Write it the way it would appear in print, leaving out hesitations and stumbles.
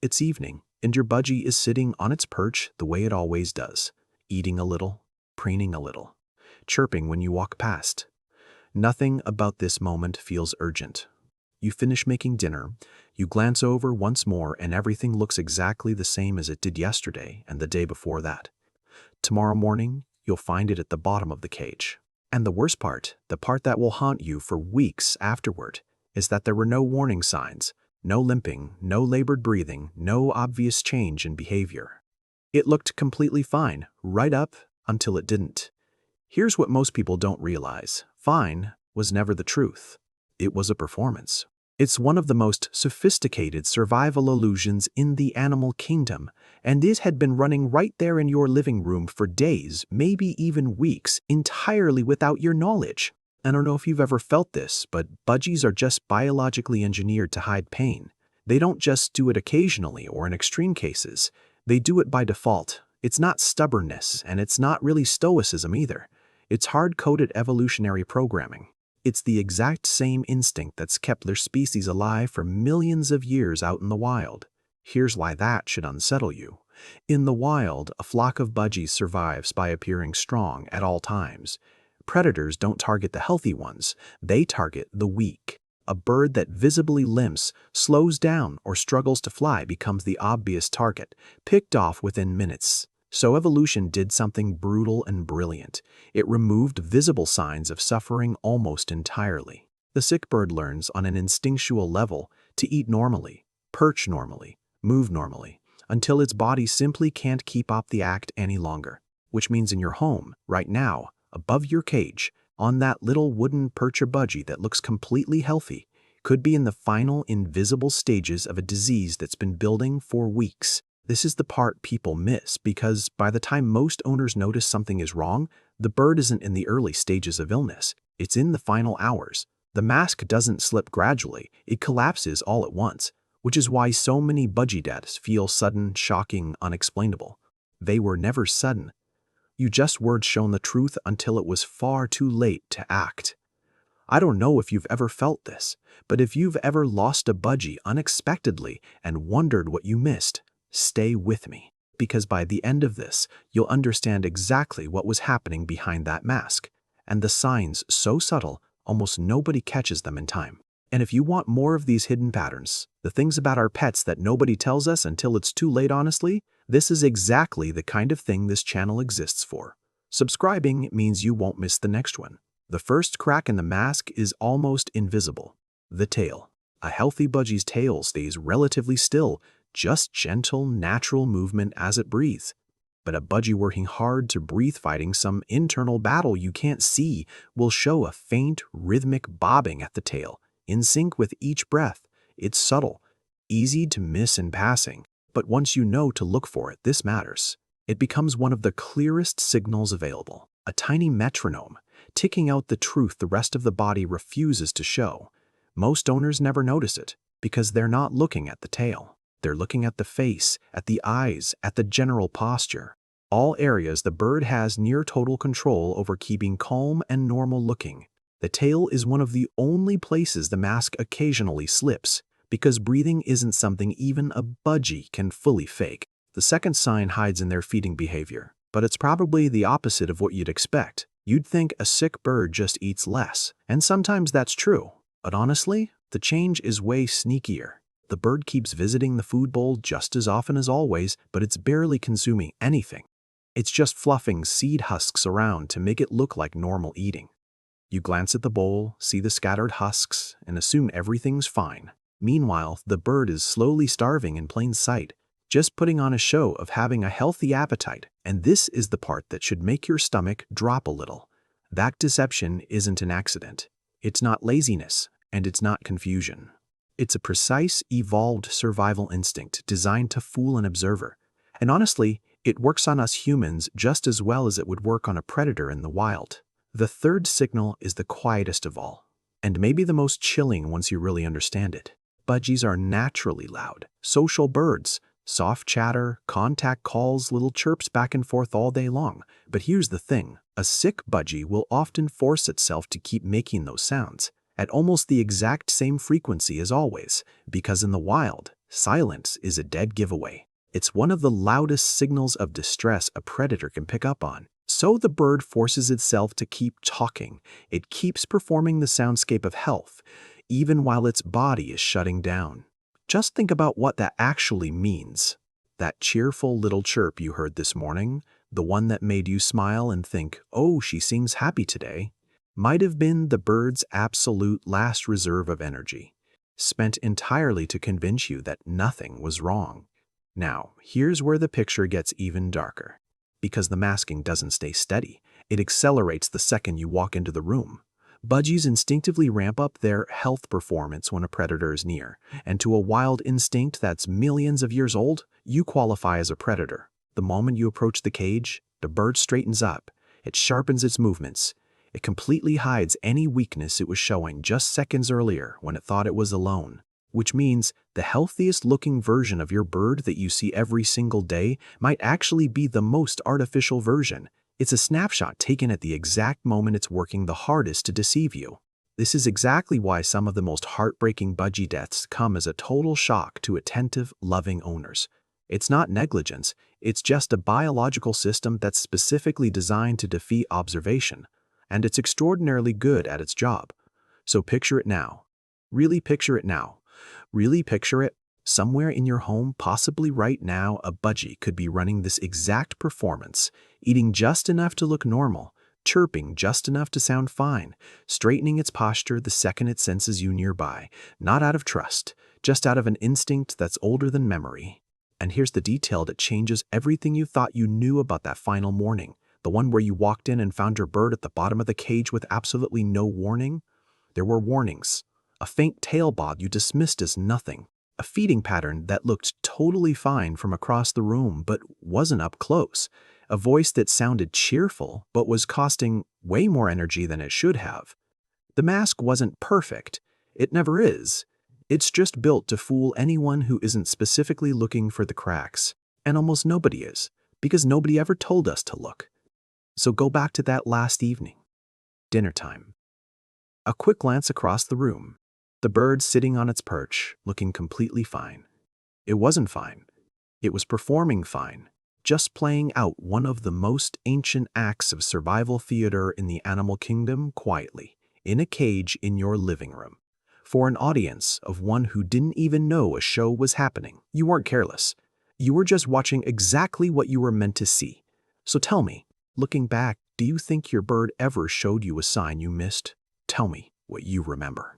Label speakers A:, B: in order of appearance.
A: It's evening, and your budgie is sitting on its perch the way it always does, eating a little, preening a little, chirping when you walk past. Nothing about this moment feels urgent. You finish making dinner, you glance over once more, and everything looks exactly the same as it did yesterday and the day before that. Tomorrow morning, you'll find it at the bottom of the cage. And the worst part, the part that will haunt you for weeks afterward, is that there were no warning signs, no limping, no labored breathing, no obvious change in behavior. It looked completely fine, right up until it didn't. Here's what most people don't realize. Fine was never the truth. It was a performance. It's one of the most sophisticated survival illusions in the animal kingdom, and it had been running right there in your living room for days, maybe even weeks, entirely without your knowledge. I don't know if you've ever felt this, but budgies are just biologically engineered to hide pain. They don't just do it occasionally or in extreme cases. They do it by default. It's not stubbornness, and it's not really stoicism either. It's hard-coded evolutionary programming. It's the exact same instinct that's kept their species alive for millions of years out in the wild. Here's why that should unsettle you. In the wild, a flock of budgies survives by appearing strong at all times. Predators don't target the healthy ones, they target the weak. A bird that visibly limps, slows down, or struggles to fly becomes the obvious target, picked off within minutes. So evolution did something brutal and brilliant. It removed visible signs of suffering almost entirely. The sick bird learns on an instinctual level to eat normally, perch normally, move normally, until its body simply can't keep up the act any longer. Which means in your home, right now, above your cage, on that little wooden percher budgie that looks completely healthy, could be in the final invisible stages of a disease that's been building for weeks. This is the part people miss because by the time most owners notice something is wrong, the bird isn't in the early stages of illness. It's in the final hours. The mask doesn't slip gradually, it collapses all at once, which is why so many budgie deaths feel sudden, shocking, unexplainable. They were never sudden. You just weren't shown the truth until it was far too late to act. I don't know if you've ever felt this, but if you've ever lost a budgie unexpectedly and wondered what you missed, stay with me, because by the end of this, you'll understand exactly what was happening behind that mask, and the signs so subtle, almost nobody catches them in time. And if you want more of these hidden patterns, the things about our pets that nobody tells us until it's too late honestly, this is exactly the kind of thing this channel exists for. Subscribing means you won't miss the next one. The first crack in the mask is almost invisible. The tail. A healthy budgie's tail stays relatively still, just gentle, natural movement as it breathes. But a budgie working hard to breathe fighting some internal battle you can't see will show a faint, rhythmic bobbing at the tail, in sync with each breath. It's subtle, easy to miss in passing, but once you know to look for it, this matters. It becomes one of the clearest signals available, a tiny metronome, ticking out the truth the rest of the body refuses to show. Most owners never notice it, because they're not looking at the tail. They're looking at the face, at the eyes, at the general posture. All areas the bird has near total control over keeping calm and normal looking. The tail is one of the only places the mask occasionally slips, because breathing isn't something even a budgie can fully fake. The second sign hides in their feeding behavior, but it's probably the opposite of what you'd expect. You'd think a sick bird just eats less, and sometimes that's true. But honestly, the change is way sneakier. The bird keeps visiting the food bowl just as often as always, but it's barely consuming anything. It's just fluffing seed husks around to make it look like normal eating. You glance at the bowl, see the scattered husks, and assume everything's fine. Meanwhile, the bird is slowly starving in plain sight, just putting on a show of having a healthy appetite. And this is the part that should make your stomach drop a little. That deception isn't an accident. It's not laziness, and it's not confusion. It's a precise, evolved survival instinct designed to fool an observer. And honestly, it works on us humans just as well as it would work on a predator in the wild. The third signal is the quietest of all, and maybe the most chilling once you really understand it. Budgies are naturally loud, social birds. Soft chatter, contact calls, little chirps back and forth all day long. But here's the thing, a sick budgie will often force itself to keep making those sounds, at almost the exact same frequency as always, because in the wild, Silence is a dead giveaway. It's one of the loudest signals of distress a predator can pick up on. So the bird forces itself to keep talking. It keeps performing the soundscape of health, even while its body is shutting down. Just think about what that actually means. That cheerful little chirp you heard this morning, the one that made you smile and think, "Oh, she seems happy today," might have been the bird's absolute last reserve of energy, spent entirely to convince you that nothing was wrong. Now, here's where the picture gets even darker. Because the masking doesn't stay steady, it accelerates the second you walk into the room. Budgies instinctively ramp up their health performance when a predator is near, and to a wild instinct that's millions of years old, you qualify as a predator. The moment you approach the cage, the bird straightens up, it sharpens its movements, it completely hides any weakness it was showing just seconds earlier when it thought it was alone. Which means the healthiest looking version of your bird that you see every single day might actually be the most artificial version. It's a snapshot taken at the exact moment it's working the hardest to deceive you. This is exactly why some of the most heartbreaking budgie deaths come as a total shock to attentive, loving owners. It's not negligence, it's just a biological system that's specifically designed to defeat observation, and it's extraordinarily good at its job. So picture it now. Really picture it now. Really picture it. Somewhere in your home, possibly right now, a budgie could be running this exact performance, eating just enough to look normal, chirping just enough to sound fine, straightening its posture the second it senses you nearby, not out of trust, just out of an instinct that's older than memory. And here's the detail that changes everything you thought you knew about that final morning, the one where you walked in and found your bird at the bottom of the cage with absolutely no warning. There were warnings. A faint tail bob you dismissed as nothing. A feeding pattern that looked totally fine from across the room but wasn't up close. A voice that sounded cheerful but was costing way more energy than it should have. The mask wasn't perfect. It never is. It's just built to fool anyone who isn't specifically looking for the cracks. And almost nobody is, because nobody ever told us to look. So go back to that last evening. Dinner time. A quick glance across the room. The bird sitting on its perch, looking completely fine. It wasn't fine. It was performing fine, just playing out one of the most ancient acts of survival theater in the animal kingdom quietly, in a cage in your living room. For an audience of one who didn't even know a show was happening. You weren't careless. You were just watching exactly what you were meant to see. So tell me, looking back, do you think your bird ever showed you a sign you missed? Tell me what you remember.